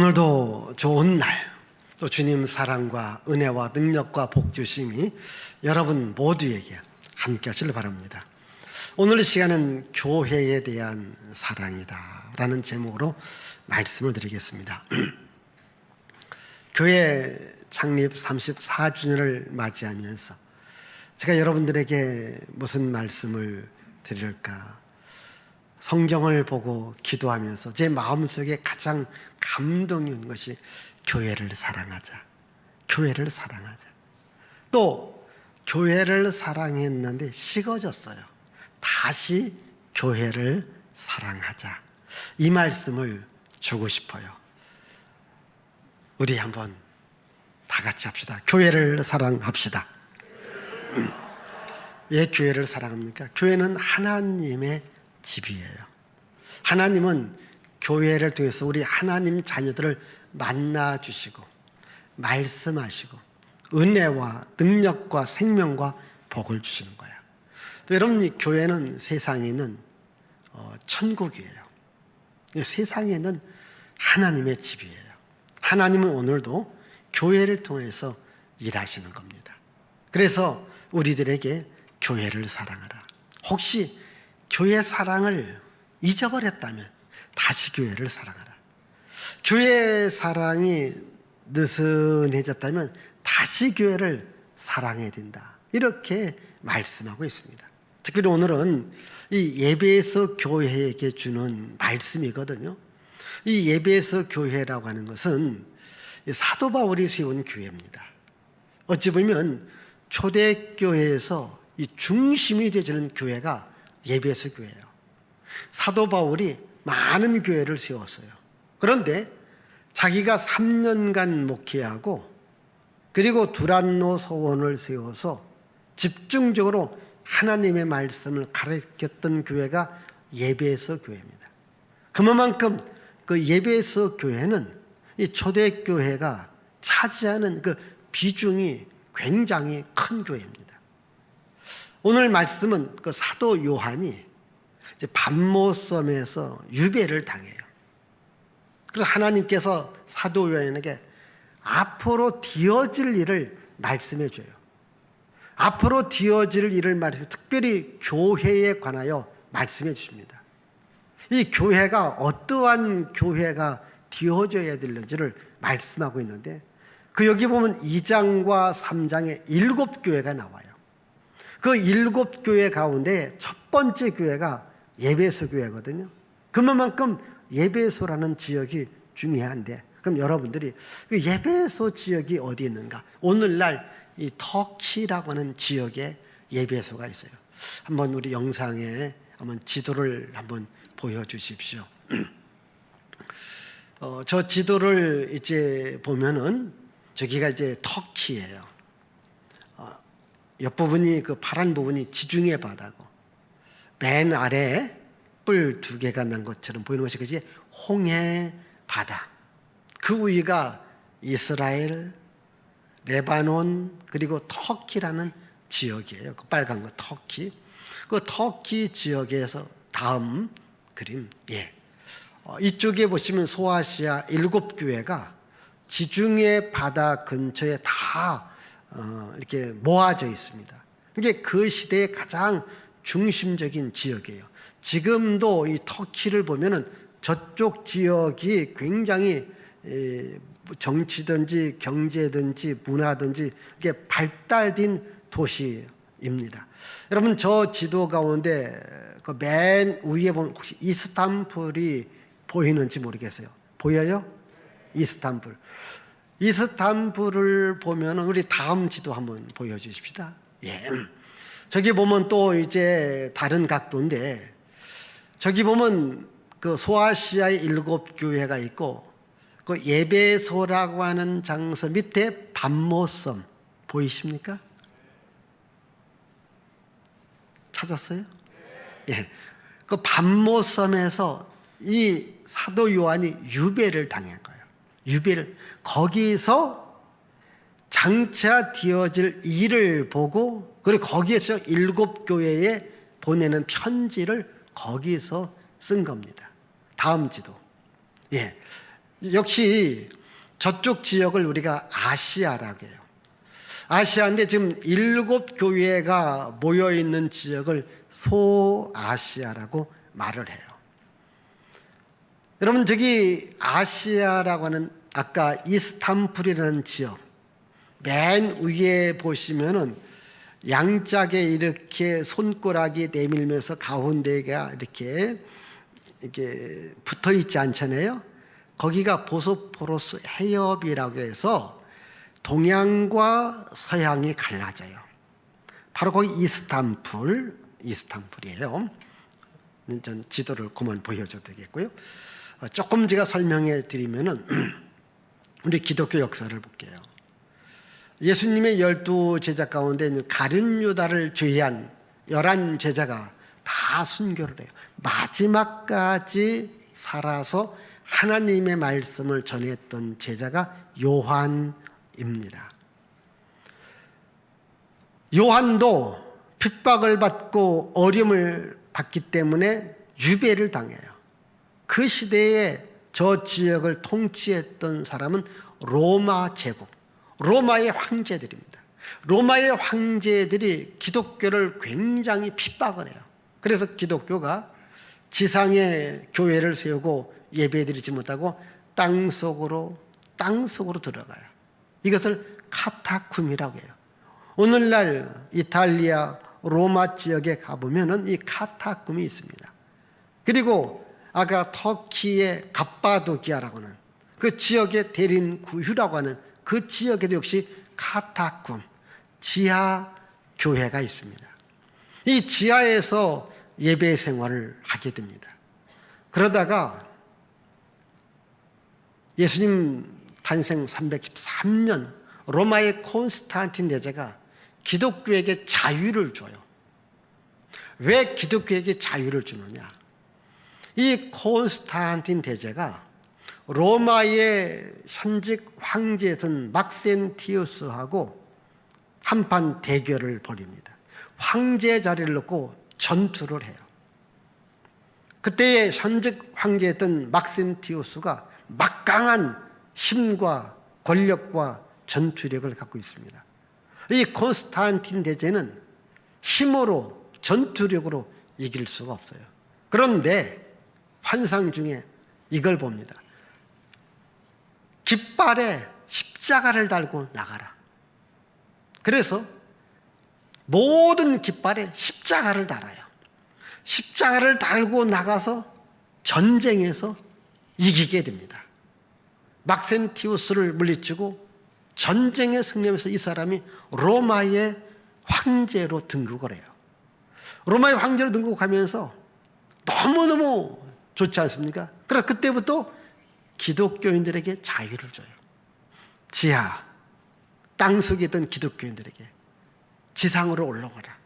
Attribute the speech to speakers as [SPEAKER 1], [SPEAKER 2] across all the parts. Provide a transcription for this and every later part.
[SPEAKER 1] 오늘도 좋은 날, 또 주님 사랑과 은혜와 능력과 복 주심이 여러분 모두에게 함께 하시길 바랍니다. 오늘 시간은 교회에 대한 사랑이다 라는 제목으로 말씀을 드리겠습니다. 교회 창립 34주년을 맞이하면서 제가 여러분들에게 무슨 말씀을 드릴까, 성경을 보고 기도하면서 제 마음속에 가장 감동이 온 것이 교회를 사랑하자, 교회를 사랑하자. 또 교회를 사랑했는데 식어졌어요. 다시 교회를 사랑하자, 이 말씀을 주고 싶어요. 우리 한번 다 같이 합시다. 교회를 사랑합시다. 왜 교회를 사랑합니까? 교회는 하나님의 집이에요. 하나님은 교회를 통해서 우리 하나님 자녀들을 만나주시고 말씀하시고 은혜와 능력과 생명과 복을 주시는 거예요. 또 여러분, 이 교회는 세상에 있는 천국이에요. 세상에 있는 하나님의 집이에요. 하나님은 오늘도 교회를 통해서 일하시는 겁니다. 그래서 우리들에게 교회를 사랑하라. 혹시 교회 사랑을 잊어버렸다면 다시 교회를 사랑하라. 교회 사랑이 느슨해졌다면 다시 교회를 사랑해야 된다, 이렇게 말씀하고 있습니다. 특별히 오늘은 이 예배에서 교회에게 주는 말씀이거든요. 이 예배에서 교회라고 하는 것은 사도 바울이 세운 교회입니다. 어찌 보면 초대교회에서 이 중심이 되어지는 교회가 예배에서 교회예요. 사도 바울이 많은 교회를 세웠어요. 그런데 자기가 3년간 목회하고 그리고 두란노 서원을 세워서 집중적으로 하나님의 말씀을 가르쳤던 교회가 예배에서 교회입니다. 그만큼 그 예배에서 교회는 이 초대교회가 차지하는 그 비중이 굉장히 큰 교회입니다. 오늘 말씀은 그 사도 요한이 이제 반모섬에서 유배를 당해요. 그래서 하나님께서 사도 요한에게 앞으로 되어질 일을 말씀해 줘요. 앞으로 되어질 일을 말씀해, 특별히 교회에 관하여 말씀해 주십니다. 이 교회가 어떠한 교회가 되어져야 되는지를 말씀하고 있는데, 그 여기 보면 2장과 3장에 7교회가 나와요. 그 7교회 가운데 첫 번째 교회가 예배소 교회거든요. 그만큼 예배소라는 지역이 중요한데, 그럼 여러분들이 그 예배소 지역이 어디 있는가? 오늘날 이 터키라고 하는 지역에 예배소가 있어요. 한번 우리 영상에 한번 지도를 한번 보여주십시오. 저 지도를 이제 보면은 저기가 이제 터키예요. 옆부분이 그 파란 부분이 지중해 바다고, 맨 아래에 뿔 2개가 난 것처럼 보이는 것이 그것이 홍해 바다. 그 위가 이스라엘, 레바논, 그리고 터키라는 지역이에요. 그 빨간 거 터키. 그 터키 지역에서 다음 그림, 이쪽에 보시면 소아시아 7교회가 지중해 바다 근처에 다 이렇게 모아져 있습니다. 이게 그 시대의 가장 중심적인 지역이에요. 지금도 이 터키를 보면은 저쪽 지역이 굉장히 정치든지 경제든지 문화든지 이게 발달된 도시입니다. 여러분, 저 지도 가운데 그 맨 위에 보면 혹시 이스탄불이 보이는지 모르겠어요. 보여요? 이스탄불. 이스탄불을 보면 우리 다음 지도 한번 보여주십시다. 저기 보면 또 이제 다른 각도인데, 저기 보면 그 소아시아의 7교회가 있고, 그 예배소라고 하는 장소 밑에 반모섬 보이십니까? 찾았어요? 그 반모섬에서 이 사도 요한이 유배를 당한 거예요. 유배를, 거기서 장차 되어질 일을 보고, 그리고 거기에서 7교회에 보내는 편지를 거기서 쓴 겁니다. 다음 지도. 역시 저쪽 지역을 우리가 아시아라고 해요. 아시아인데 지금 7교회가 모여있는 지역을 소아시아라고 말을 해요. 여러분, 저기 아시아라고 하는 아까 이스탄불이라는 지역 맨 위에 보시면은 양짝에 이렇게 손가락이 내밀면서 가운데가 이렇게 붙어 있지 않잖아요. 거기가 보스포러스 해협이라고 해서 동양과 서양이 갈라져요. 바로 거기 이스탄불이에요. 전 지도를 그만 보여줘도 되겠고요. 조금 제가 설명해 드리면은 우리 기독교 역사를 볼게요. 예수님의 12제자 가운데 가룟 유다를 제외한 11제자가 다 순교를 해요. 마지막까지 살아서 하나님의 말씀을 전했던 제자가 요한입니다. 요한도 핍박을 받고 어려움을 받기 때문에 유배를 당해요. 그 시대에 저 지역을 통치했던 사람은 로마 제국, 로마의 황제들입니다. 로마의 황제들이 기독교를 굉장히 핍박을 해요. 그래서 기독교가 지상에 교회를 세우고 예배드리지 못하고 땅속으로 들어가요. 이것을 카타쿰이라고 해요. 오늘날 이탈리아 로마 지역에 가보면은 이 카타쿰이 있습니다. 그리고 아까 터키의 갑바도기아라고 하는 그 지역의 대린구휴라고 하는 그 지역에도 역시 카타쿰, 지하 교회가 있습니다. 이 지하에서 예배 생활을 하게 됩니다. 그러다가 예수님 탄생 313년 로마의 콘스탄틴 대제가 기독교에게 자유를 줘요. 왜 기독교에게 자유를 주느냐? 이 콘스탄틴 대제가 로마의 현직 황제였던 막센티우스하고 한판 대결을 벌입니다. 황제 자리를 놓고 전투를 해요. 그때의 현직 황제였던 막센티우스가 막강한 힘과 권력과 전투력을 갖고 있습니다. 이 콘스탄틴 대제는 힘으로 전투력으로 이길 수가 없어요. 그런데 환상 중에 이걸 봅니다. 깃발에 십자가를 달고 나가라. 그래서 모든 깃발에 십자가를 달아요. 십자가를 달고 나가서 전쟁에서 이기게 됩니다. 막센티우스를 물리치고 전쟁에 승리하면서 이 사람이 로마의 황제로 등극을 해요. 로마의 황제로 등극하면서 너무너무 좋지 않습니까? 그래서 그때부터 기독교인들에게 자유를 줘요. 지하, 땅속에 있던 기독교인들에게 지상으로 올라가라.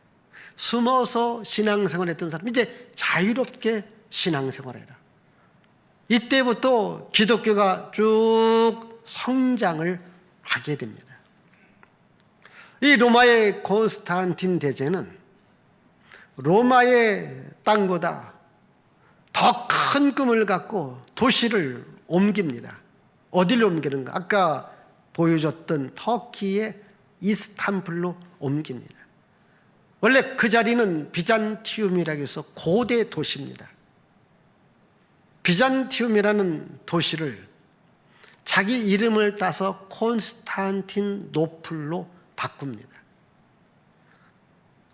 [SPEAKER 1] 숨어서 신앙생활을 했던 사람 이제 자유롭게 신앙생활해라. 이때부터 기독교가 쭉 성장을 하게 됩니다. 이 로마의 콘스탄틴 대제는 로마의 땅보다 더 큰 꿈을 갖고 도시를 옮깁니다. 어디로 옮기는가? 아까 보여줬던 터키의 이스탄불로 옮깁니다. 원래 그 자리는 비잔티움이라고 해서 고대 도시입니다. 비잔티움이라는 도시를 자기 이름을 따서 콘스탄틴노플로 바꿉니다.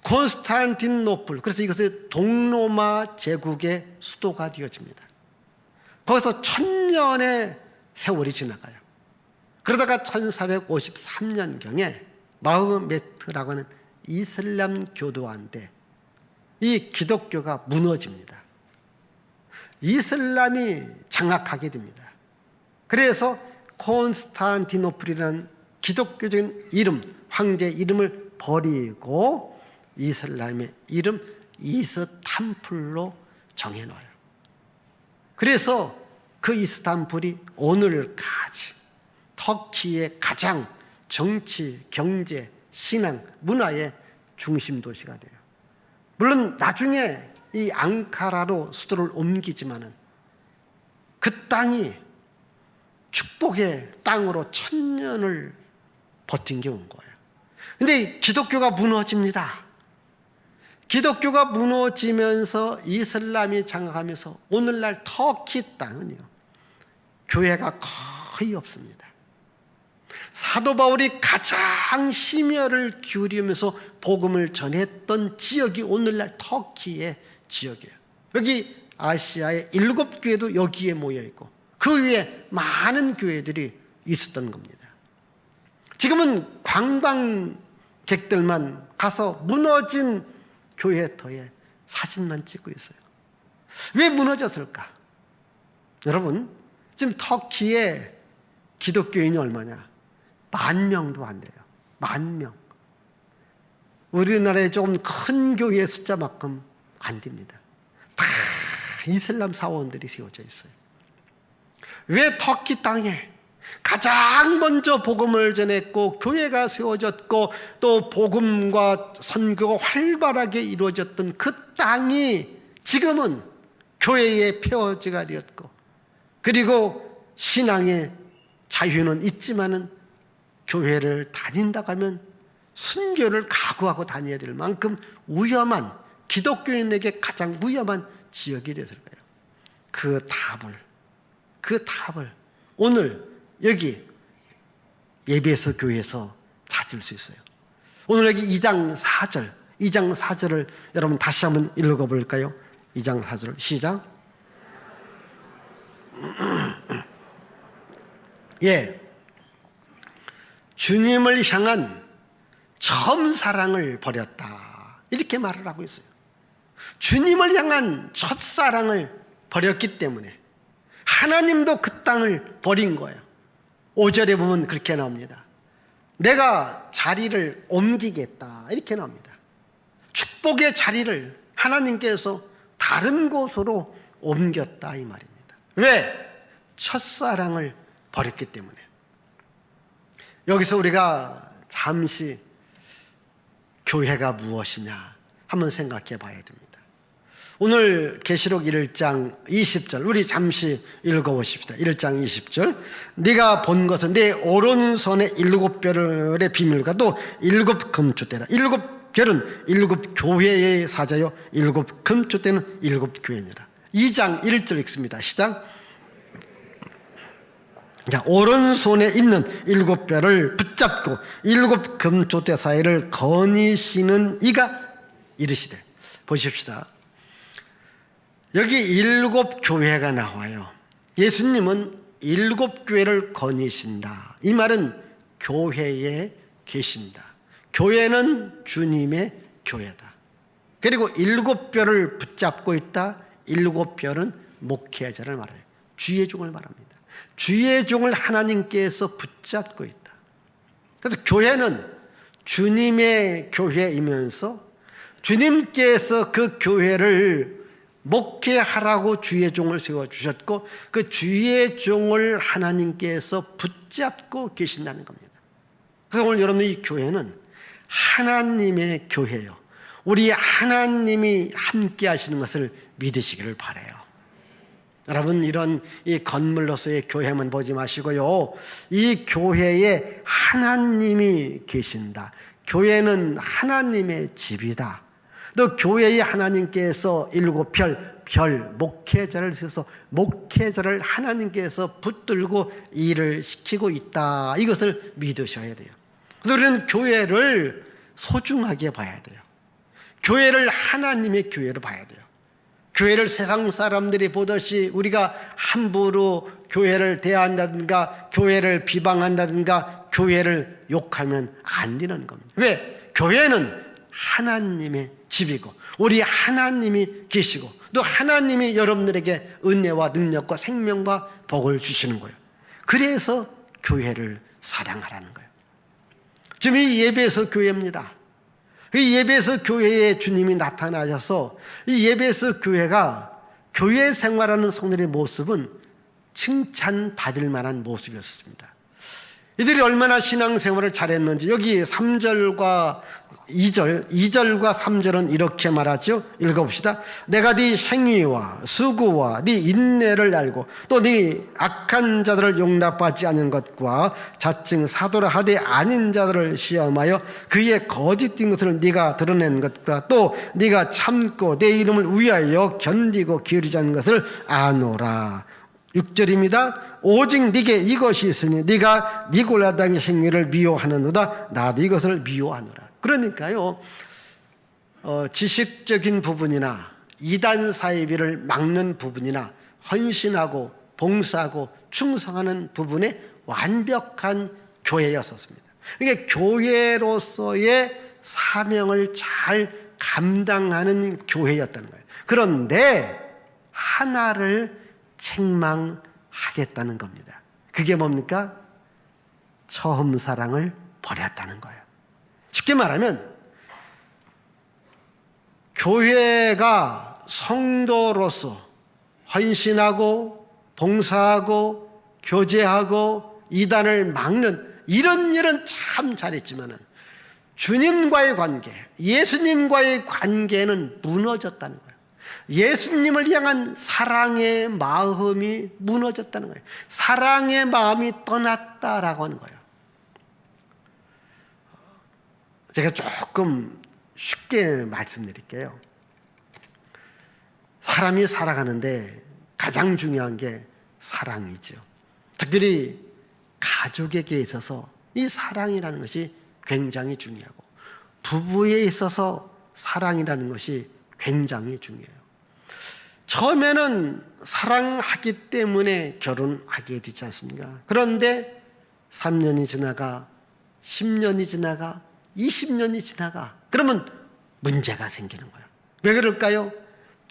[SPEAKER 1] 콘스탄틴노플, 그래서 이것이 동로마 제국의 수도가 되어집니다. 거기서 1000년의 세월이 지나가요. 그러다가 1453년경에 마흐메트라고 하는 이슬람 교도한테 이 기독교가 무너집니다. 이슬람이 장악하게 됩니다. 그래서 콘스탄티노플이라는 기독교적인 이름, 황제 이름을 버리고 이슬람의 이름 이스탄불로 정해놔요. 그래서 그 이스탄불이 오늘까지 터키의 가장 정치, 경제, 신앙, 문화의 중심 도시가 돼요. 물론 나중에 이 앙카라로 수도를 옮기지만은 그 땅이 축복의 땅으로 1000년을 버틴 게 온 거예요. 근데 기독교가 무너집니다. 기독교가 무너지면서 이슬람이 장악하면서 오늘날 터키 땅은요, 교회가 거의 없습니다. 사도 바울이 가장 심혈을 기울이면서 복음을 전했던 지역이 오늘날 터키의 지역이에요. 여기 아시아의 7교회도 여기에 모여있고 그 위에 많은 교회들이 있었던 겁니다. 지금은 관광객들만 가서 무너진 교회터에 사진만 찍고 있어요. 왜 무너졌을까? 여러분, 지금 터키에 기독교인이 얼마냐? 10,000명도 안 돼요. 10,000명. 우리나라의 조금 큰 교회 숫자만큼 안 됩니다. 다 이슬람 사원들이 세워져 있어요. 왜 터키 땅에 가장 먼저 복음을 전했고 교회가 세워졌고 또 복음과 선교가 활발하게 이루어졌던 그 땅이 지금은 교회의 폐허지가 되었고, 그리고 신앙의 자유는 있지만은 교회를 다닌다고 하면 순교를 각오하고 다녀야 될 만큼 위험한, 기독교인에게 가장 위험한 지역이 되었을 거예요. 그 답을 오늘 여기 예배소 교회에서 찾을 수 있어요. 오늘 여기 2장 4절을 여러분 다시 한번 읽어볼까요? 2장 4절 시작. 예, 주님을 향한 처음 사랑을 버렸다, 이렇게 말을 하고 있어요. 주님을 향한 첫사랑을 버렸기 때문에 하나님도 그 땅을 버린 거예요. 5절에 보면 그렇게 나옵니다. 내가 자리를 옮기겠다, 이렇게 나옵니다. 축복의 자리를 하나님께서 다른 곳으로 옮겼다, 이 말입니다. 왜? 첫사랑을 버렸기 때문에. 여기서 우리가 잠시 교회가 무엇이냐 한번 생각해 봐야 됩니다. 오늘 계시록 1장 20절 우리 잠시 읽어보십시다. 1장 20절 네가 본 것은 내 오른손의 7별의 비밀과 또 7 금초대라. 7별은 7 교회의 사자요 7 금초대는 7 교회니라. 2장 1절 읽습니다. 시작. 자, 오른손에 있는 7별을 붙잡고 7 금초대 사이를 거니시는 이가 이르시되. 보십시다. 여기 7 교회가 나와요. 예수님은 7 교회를 거니신다. 이 말은 교회에 계신다. 교회는 주님의 교회다. 그리고 7별을 붙잡고 있다. 7별은 목회자를 말해요. 주의 종을 말합니다. 주의 종을 하나님께서 붙잡고 있다. 그래서 교회는 주님의 교회이면서 주님께서 그 교회를 목회하라고 주의 종을 세워주셨고 그 주의 종을 하나님께서 붙잡고 계신다는 겁니다. 그래서 오늘 여러분, 이 교회는 하나님의 교회예요. 우리 하나님이 함께 하시는 것을 믿으시기를 바라요. 여러분, 이런 이 건물로서의 교회만 보지 마시고요, 이 교회에 하나님이 계신다. 교회는 하나님의 집이다. 또 교회에 하나님께서 7별 목회자를 쓰셔서 목회자를 하나님께서 붙들고 일을 시키고 있다. 이것을 믿으셔야 돼요. 그래서 우리는 교회를 소중하게 봐야 돼요. 교회를 하나님의 교회로 봐야 돼요. 교회를 세상 사람들이 보듯이 우리가 함부로 교회를 대한다든가 교회를 비방한다든가 교회를 욕하면 안 되는 겁니다. 왜? 교회는 하나님의 집이고 우리 하나님이 계시고 또 하나님이 여러분들에게 은혜와 능력과 생명과 복을 주시는 거예요. 그래서 교회를 사랑하라는 거예요. 지금 이 예배소 교회입니다. 이 예배소 교회에 주님이 나타나셔서 이 예배소 교회가 교회 생활하는 성도의 모습은 칭찬받을 만한 모습이었습니다. 이들이 얼마나 신앙생활을 잘했는지 여기 3절과 2절과 3절은 이렇게 말하죠. 읽어봅시다. 내가 네 행위와 수고와 네 인내를 알고 또 네 악한 자들을 용납하지 않은 것과 자칭 사도라 하되 아닌 자들을 시험하여 그의 거짓된 것을 네가 드러낸 것과 또 네가 참고 내 이름을 위하여 견디고 기울이지 않은 것을 아노라. 6절입니다. 오직 네게 이것이 있으니 네가 니골라당의 행위를 미워하는도다. 나도 이것을 미워하노라. 그러니까요, 지식적인 부분이나 이단 사이비를 막는 부분이나 헌신하고 봉사하고 충성하는 부분에 완벽한 교회였었습니다. 이게 교회로서의 사명을 잘 감당하는 교회였다는 거예요. 그런데 하나를 책망하겠다는 겁니다. 그게 뭡니까? 처음 사랑을 버렸다는 거예요. 쉽게 말하면 교회가 성도로서 헌신하고 봉사하고 교제하고 이단을 막는 이런 일은 참 잘했지만은 주님과의 관계, 예수님과의 관계는 무너졌다는 거예요. 예수님을 향한 사랑의 마음이 무너졌다는 거예요. 사랑의 마음이 떠났다라고 하는 거예요. 제가 조금 쉽게 말씀드릴게요. 사람이 살아가는데 가장 중요한 게 사랑이죠. 특별히 가족에게 있어서 이 사랑이라는 것이 굉장히 중요하고 부부에 있어서 사랑이라는 것이 굉장히 중요해요. 처음에는 사랑하기 때문에 결혼하게 되지 않습니까? 그런데 3년이 지나가 10년이 지나가 20년이 지나가 그러면 문제가 생기는 거예요. 왜 그럴까요?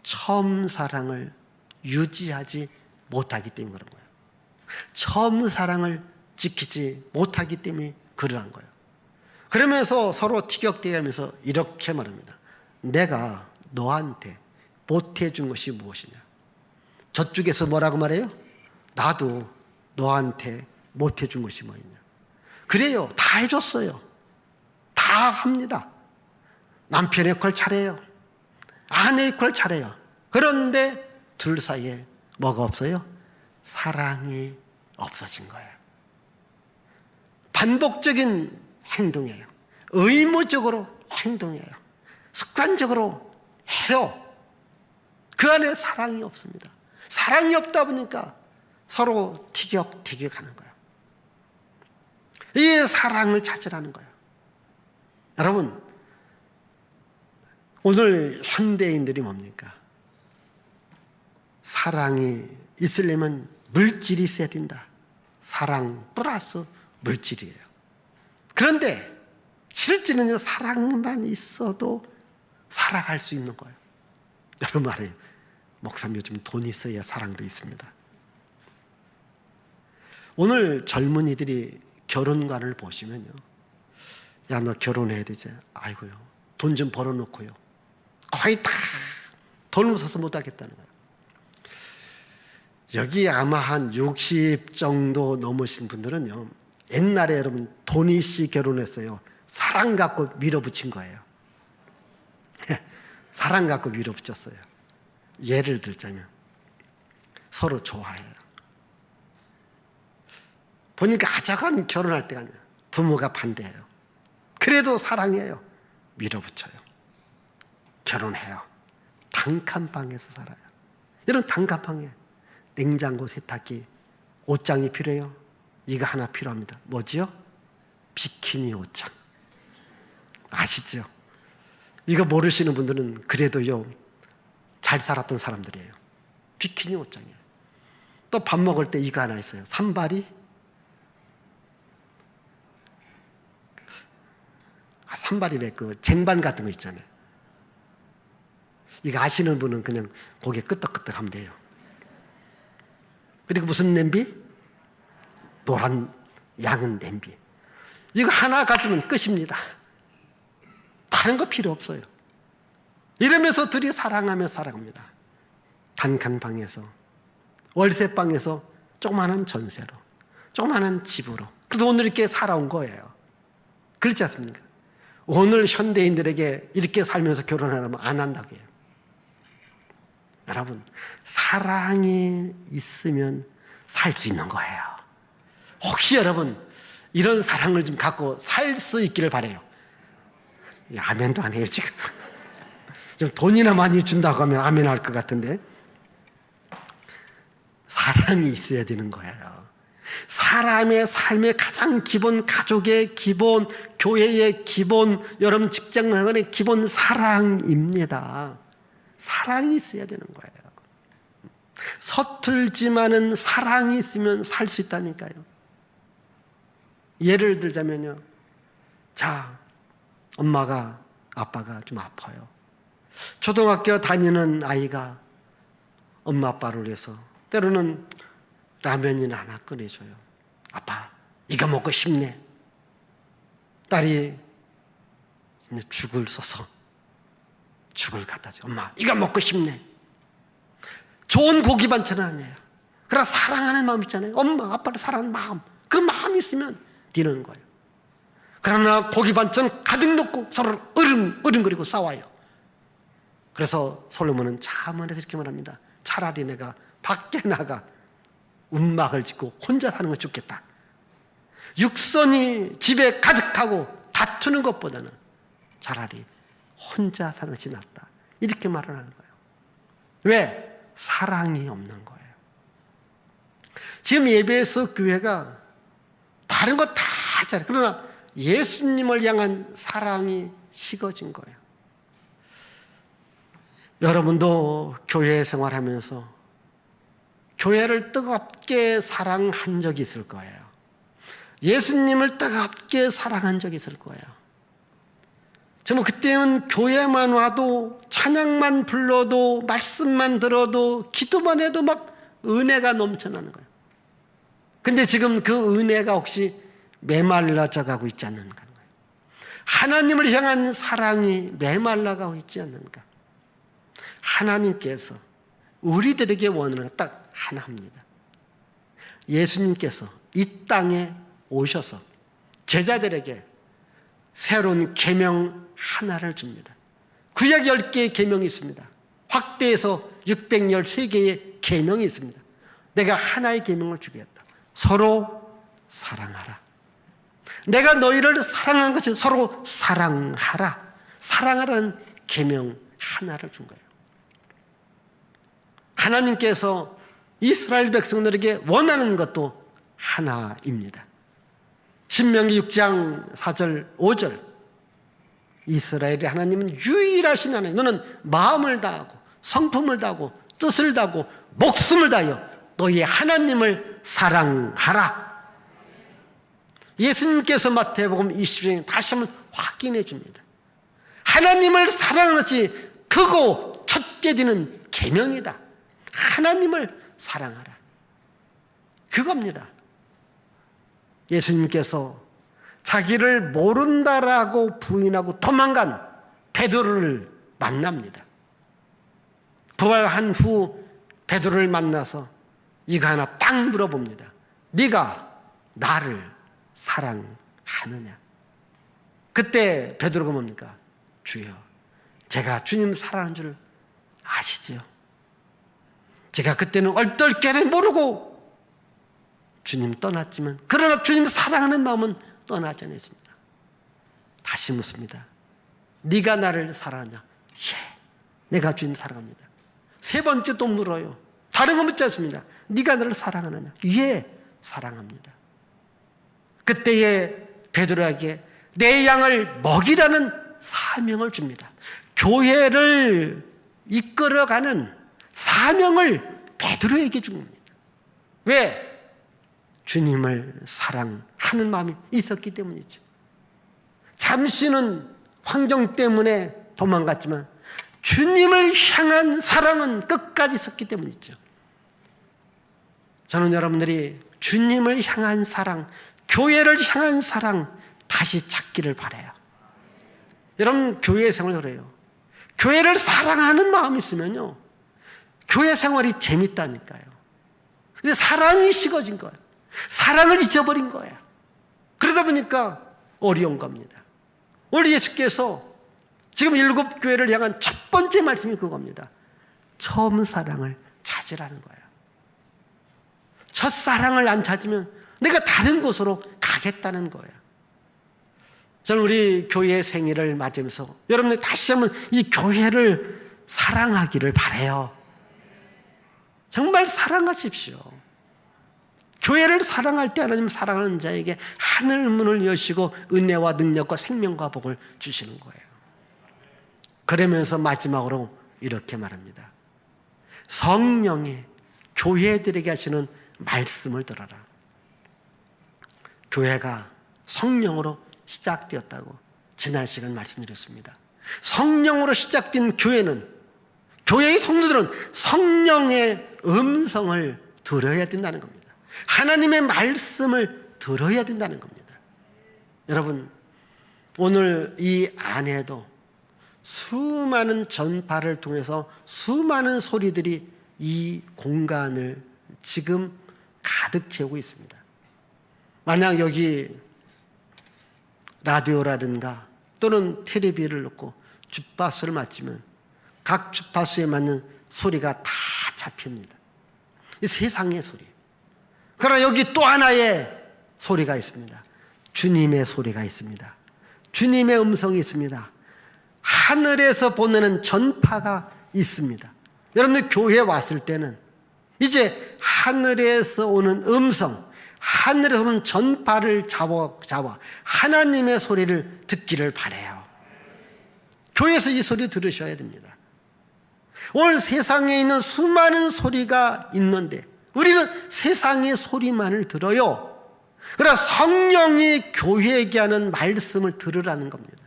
[SPEAKER 1] 처음 사랑을 유지하지 못하기 때문에 그런 거예요. 처음 사랑을 지키지 못하기 때문에 그러한 거예요. 그러면서 서로 티격태격하면서 이렇게 말합니다. 내가 너한테 못해준 것이 무엇이냐? 저쪽에서 뭐라고 말해요? 나도 너한테 못해준 것이 뭐냐? 그래요. 다 해줬어요. 다 합니다. 남편의 역할 잘해요. 아내의 역할 잘해요. 그런데 둘 사이에 뭐가 없어요? 사랑이 없어진 거예요. 반복적인 행동이에요. 의무적으로 행동해요. 습관적으로 해요. 그 안에 사랑이 없습니다. 사랑이 없다 보니까 서로 티격태격하는 거예요. 이 사랑을 찾으라는 거예요. 여러분, 오늘 현대인들이 뭡니까? 사랑이 있으려면 물질이 있어야 된다. 사랑 플러스 물질이에요. 그런데 실제는 사랑만 있어도 살아갈 수 있는 거예요. 여러분 말해요. 목사님 요즘 돈 있어야 사랑도 있습니다. 오늘 젊은이들이 결혼관을 보시면요. 야, 너 결혼해야 되지. 아이고요. 돈 좀 벌어놓고요. 거의 다 돈 없어서 못하겠다는 거예요. 여기 아마 한 60 정도 넘으신 분들은요. 옛날에 여러분 돈이 씨 결혼했어요. 사랑 갖고 밀어붙인 거예요. 사랑 갖고 밀어붙였어요. 예를 들자면 서로 좋아해요. 보니까 아저건 결혼할 때가 아니에요. 부모가 반대해요. 그래도 사랑해요. 밀어붙여요. 결혼해요. 단칸방에서 살아요. 이런 단칸방에 냉장고, 세탁기, 옷장이 필요해요. 이거 하나 필요합니다. 뭐지요? 비키니 옷장. 아시죠? 이거 모르시는 분들은 그래도요 잘 살았던 사람들이에요. 비키니 옷장이에요. 또 밥 먹을 때 이거 하나 있어요. 산발이. 산발이 왜 그 쟁반 같은 거 있잖아요. 이거 아시는 분은 그냥 고개 끄덕끄덕 하면 돼요. 그리고 무슨 냄비? 노란 양은 냄비. 이거 하나 가지면 끝입니다. 다른 거 필요 없어요. 이러면서 둘이 사랑하며 살아갑니다. 단칸방에서, 월세방에서 조그마한 전세로, 조그마한 집으로 그래서 오늘 이렇게 살아온 거예요. 그렇지 않습니까? 오늘 현대인들에게 이렇게 살면서 결혼하라면 안 한다고 해요. 여러분, 사랑이 있으면 살 수 있는 거예요. 혹시 여러분 이런 사랑을 좀 갖고 살 수 있기를 바라요. 아멘도 안 해요 지금. 좀 돈이나 많이 준다고 하면 아멘 할 것 같은데, 사랑이 있어야 되는 거예요. 사람의 삶의 가장 기본, 가족의 기본, 교회의 기본, 여러분 직장생활의 기본 사랑입니다. 사랑이 있어야 되는 거예요. 서툴지만은 사랑이 있으면 살 수 있다니까요. 예를 들자면요, 자, 엄마가 아빠가 좀 아파요. 초등학교 다니는 아이가 엄마 아빠를 위해서 때로는 라면이나 하나 꺼내줘요. 아빠, 이거 먹고 싶네. 딸이 죽을 써서 죽을 갖다 줘. 엄마, 이거 먹고 싶네. 좋은 고기 반찬은 아니에요. 그러나 사랑하는 마음 있잖아요. 엄마 아빠를 사랑하는 마음, 그 마음이 있으면 되는 거예요. 그러나 고기 반찬 가득 놓고 서로 으름거리고 싸워요. 그래서 솔로몬은 자문에서 이렇게 말합니다. 차라리 내가 밖에 나가 움막을 짓고 혼자 사는 건 좋겠다. 육선이 집에 가득하고 다투는 것보다는 차라리 혼자 사는 것이 낫다. 이렇게 말을 하는 거예요. 왜? 사랑이 없는 거예요. 지금 예배에서 교회가 다른 거 다 하잖아요. 그러나 예수님을 향한 사랑이 식어진 거예요. 여러분도 교회 생활하면서 교회를 뜨겁게 사랑한 적이 있을 거예요. 예수님을 뜨겁게 사랑한 적이 있을 거예요. 정말 그때는 교회만 와도 찬양만 불러도 말씀만 들어도 기도만 해도 막 은혜가 넘쳐나는 거예요. 근데 지금 그 은혜가 혹시 메말라져 가고 있지 않는가 하는 거예요. 하나님을 향한 사랑이 메말라가고 있지 않는가. 하나님께서 우리들에게 원하는 건 딱 하나입니다. 예수님께서 이 땅에 오셔서 제자들에게 새로운 계명 하나를 줍니다. 구약 10개의 계명이 있습니다. 확대해서 613개의 계명이 있습니다. 내가 하나의 계명을 주겠다. 서로 사랑하라. 내가 너희를 사랑한 것이 서로 사랑하라. 사랑하라는 계명 하나를 준 거예요. 하나님께서 이스라엘 백성들에게 원하는 것도 하나입니다. 신명기 6장 4절 5절 이스라엘의 하나님은 유일하신 하나님, 너는 마음을 다하고 성품을 다하고 뜻을 다하고 목숨을 다하여 너희의 하나님을 사랑하라. 예수님께서 마태복음 20장에 다시 한번 확인해 줍니다. 하나님을 사랑하는 것이 크고 첫째 되는 계명이다. 하나님을 사랑하라. 그겁니다. 예수님께서 자기를 모른다라고 부인하고 도망간 베드로를 만납니다. 부활한 후 베드로를 만나서 이거 하나 딱 물어봅니다. 네가 나를 사랑하느냐? 그때 베드로가 뭡니까? 주여, 제가 주님 사랑하는 줄 아시지요? 제가 그때는 얼떨결에 모르고 주님 떠났지만 그러나 주님 사랑하는 마음은 떠나지 않았습니다. 다시 묻습니다. 네가 나를 사랑하냐? 예, 내가 주님 사랑합니다. 세 번째 또 물어요. 다른 거 묻지 않습니다. 네가 나를 사랑하느냐? 예, 사랑합니다. 그때에 베드로에게 내 양을 먹이라는 사명을 줍니다. 교회를 이끌어가는 사명을 베드로에게 줍니다. 왜? 주님을 사랑하는 마음이 있었기 때문이죠. 잠시는 환경 때문에 도망갔지만 주님을 향한 사랑은 끝까지 있었기 때문이죠. 저는 여러분들이 주님을 향한 사랑, 교회를 향한 사랑 다시 찾기를 바라요. 여러분 교회 생활을 해요. 교회를 사랑하는 마음이 있으면요, 교회 생활이 재밌다니까요. 근데 사랑이 식어진 거예요. 사랑을 잊어버린 거예요. 그러다 보니까 어려운 겁니다. 우리 예수께서 지금 7교회를 향한 첫 번째 말씀이 그겁니다. 처음 사랑을 찾으라는 거예요. 첫 사랑을 안 찾으면 내가 다른 곳으로 가겠다는 거예요. 저는 우리 교회 생일을 맞으면서 여러분들 다시 한번 이 교회를 사랑하기를 바라요. 정말 사랑하십시오. 교회를 사랑할 때 하나님 사랑하는 자에게 하늘 문을 여시고 은혜와 능력과 생명과 복을 주시는 거예요. 그러면서 마지막으로 이렇게 말합니다. 성령이 교회들에게 하시는 말씀을 들어라. 교회가 성령으로 시작되었다고 지난 시간 말씀드렸습니다. 성령으로 시작된 교회는, 교회의 성도들은 성령의 음성을 들어야 된다는 겁니다. 하나님의 말씀을 들어야 된다는 겁니다. 여러분, 오늘 이 안에도 수많은 전파를 통해서 수많은 소리들이 이 공간을 지금 가득 채우고 있습니다. 만약 여기 라디오라든가 또는 텔레비를 넣고 주파수를 맞추면 각 주파수에 맞는 소리가 다 잡힙니다. 이 세상의 소리. 그러나 여기 또 하나의 소리가 있습니다. 주님의 소리가 있습니다. 주님의 음성이 있습니다. 하늘에서 보내는 전파가 있습니다. 여러분들 교회에 왔을 때는 이제 하늘에서 오는 음성, 하늘에서 오는 전파를 잡아 하나님의 소리를 듣기를 바라요. 교회에서 이 소리 들으셔야 됩니다. 오늘 세상에 있는 수많은 소리가 있는데 우리는 세상의 소리만을 들어요. 그러나 성령이 교회에게 하는 말씀을 들으라는 겁니다.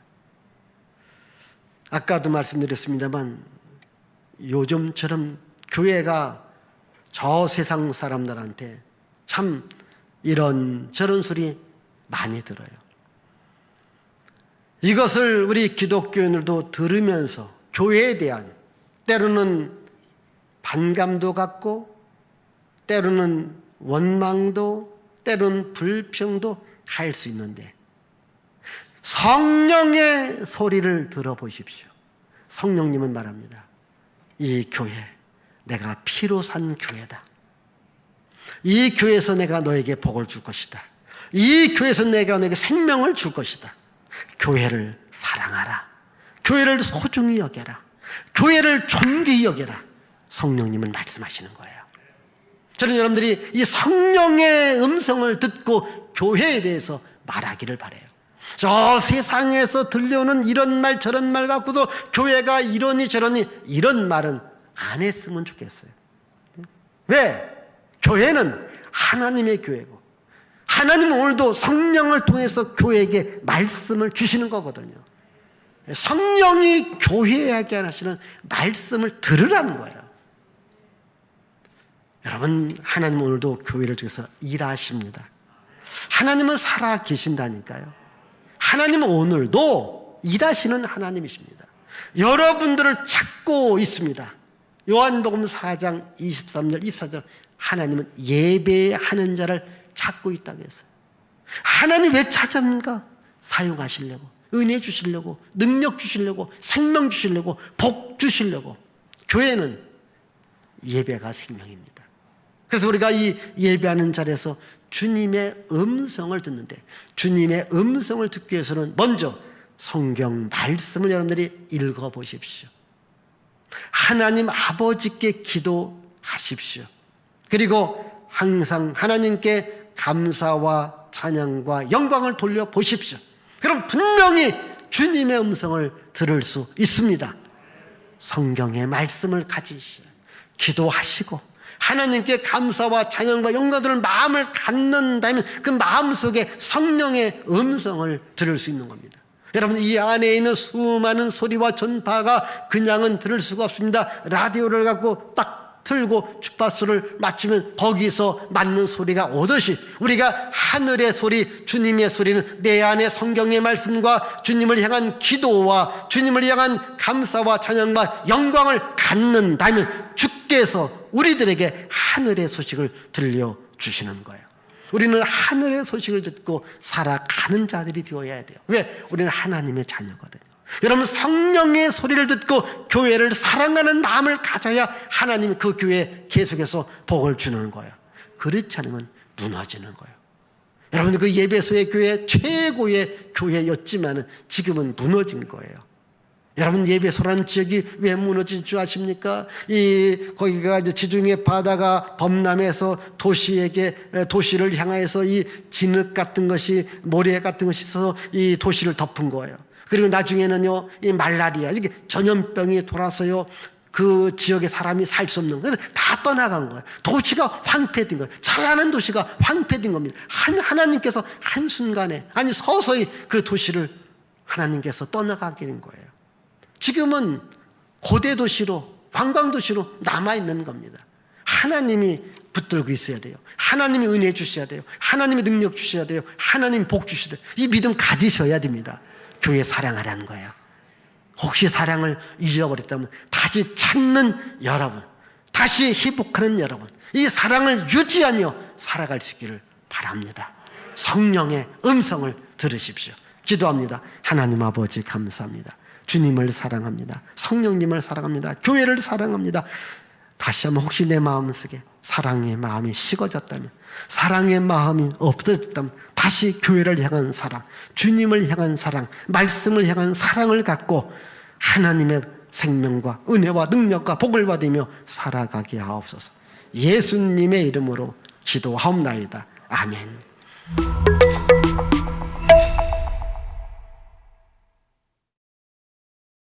[SPEAKER 1] 아까도 말씀드렸습니다만 요즘처럼 교회가 저 세상 사람들한테 참 이런 저런 소리 많이 들어요. 이것을 우리 기독교인들도 들으면서 교회에 대한 때로는 반감도 갖고 때로는 원망도 때로는 불평도 할 수 있는데 성령의 소리를 들어보십시오. 성령님은 말합니다. 이 교회 내가 피로 산 교회다. 이 교회에서 내가 너에게 복을 줄 것이다. 이 교회에서 내가 너에게 생명을 줄 것이다. 교회를 사랑하라. 교회를 소중히 여겨라. 교회를 존귀히 여겨라. 성령님은 말씀하시는 거예요. 저는 여러분들이 이 성령의 음성을 듣고 교회에 대해서 말하기를 바라요. 저 세상에서 들려오는 이런 말 저런 말 갖고도 교회가 이러니 저러니 이런 말은 안 했으면 좋겠어요. 왜? 교회는 하나님의 교회고 하나님은 오늘도 성령을 통해서 교회에게 말씀을 주시는 거거든요. 성령이 교회에게 하시는 말씀을 들으라는 거예요. 여러분, 하나님은 오늘도 교회를 통해서 일하십니다. 하나님은 살아 계신다니까요. 하나님은 오늘도 일하시는 하나님이십니다. 여러분들을 찾고 있습니다. 요한복음 4장 23절 24절 하나님은 예배하는 자를 찾고 있다고 했어요. 하나님 왜 찾습니까? 사용하시려고, 은혜 주시려고, 능력 주시려고, 생명 주시려고, 복 주시려고. 교회는 예배가 생명입니다. 그래서 우리가 이 예배하는 자리에서 주님의 음성을 듣는데 주님의 음성을 듣기 위해서는 먼저 성경 말씀을 여러분들이 읽어보십시오. 하나님 아버지께 기도하십시오. 그리고 항상 하나님께 감사와 찬양과 영광을 돌려보십시오. 그럼 분명히 주님의 음성을 들을 수 있습니다. 성경의 말씀을 가지시오. 기도하시고 하나님께 감사와 찬양과 영광을 마음을 갖는다면 그 마음속에 성령의 음성을 들을 수 있는 겁니다. 여러분, 이 안에 있는 수많은 소리와 전파가 그냥은 들을 수가 없습니다. 라디오를 갖고 딱 틀고 주파수를 맞추면 거기서 맞는 소리가 오듯이 우리가 하늘의 소리, 주님의 소리는 내 안에 성경의 말씀과 주님을 향한 기도와 주님을 향한 감사와 찬양과 영광을 갖는다면 주께서 우리들에게 하늘의 소식을 들려주시는 거예요. 우리는 하늘의 소식을 듣고 살아가는 자들이 되어야 돼요. 왜? 우리는 하나님의 자녀거든요. 여러분, 성령의 소리를 듣고 교회를 사랑하는 마음을 가져야 하나님이 그 교회에 계속해서 복을 주는 거예요. 그렇지 않으면 무너지는 거예요. 여러분, 그 예배소의 교회 최고의 교회였지만 지금은 무너진 거예요. 여러분, 예배소라는 지역이 왜 무너진 줄 아십니까? 거기가 이제 지중해 바다가 범람해서 도시를 향해서 이 진흙 같은 것이, 모래 같은 것이 있어서 이 도시를 덮은 거예요. 그리고 나중에는요, 이 말라리아, 이게 전염병이 돌아서요, 그 지역에 사람이 살 수 없는 거예요. 다 떠나간 거예요. 도시가 황폐된 거예요. 찬란한 도시가 황폐된 겁니다. 하나님께서 한순간에, 아니 서서히 그 도시를 하나님께서 떠나가게 된 거예요. 지금은 고대 도시로, 관광 도시로 남아있는 겁니다. 하나님이 붙들고 있어야 돼요. 하나님이 은혜 주셔야 돼요. 하나님이 능력 주셔야 돼요. 하나님이 복 주셔야 돼요. 이 믿음 가지셔야 됩니다. 교회 사랑하라는 거예요. 혹시 사랑을 잊어버렸다면 다시 찾는 여러분, 다시 회복하는 여러분, 이 사랑을 유지하며 살아갈 수 있기를 바랍니다. 성령의 음성을 들으십시오. 기도합니다. 하나님 아버지 감사합니다. 주님을 사랑합니다. 성령님을 사랑합니다. 교회를 사랑합니다. 다시 한번 혹시 내 마음속에 사랑의 마음이 식어졌다면, 사랑의 마음이 없어졌다면 다시 교회를 향한 사랑, 주님을 향한 사랑, 말씀을 향한 사랑을 갖고 하나님의 생명과 은혜와 능력과 복을 받으며 살아가게 하옵소서. 예수님의 이름으로 기도하옵나이다. 아멘.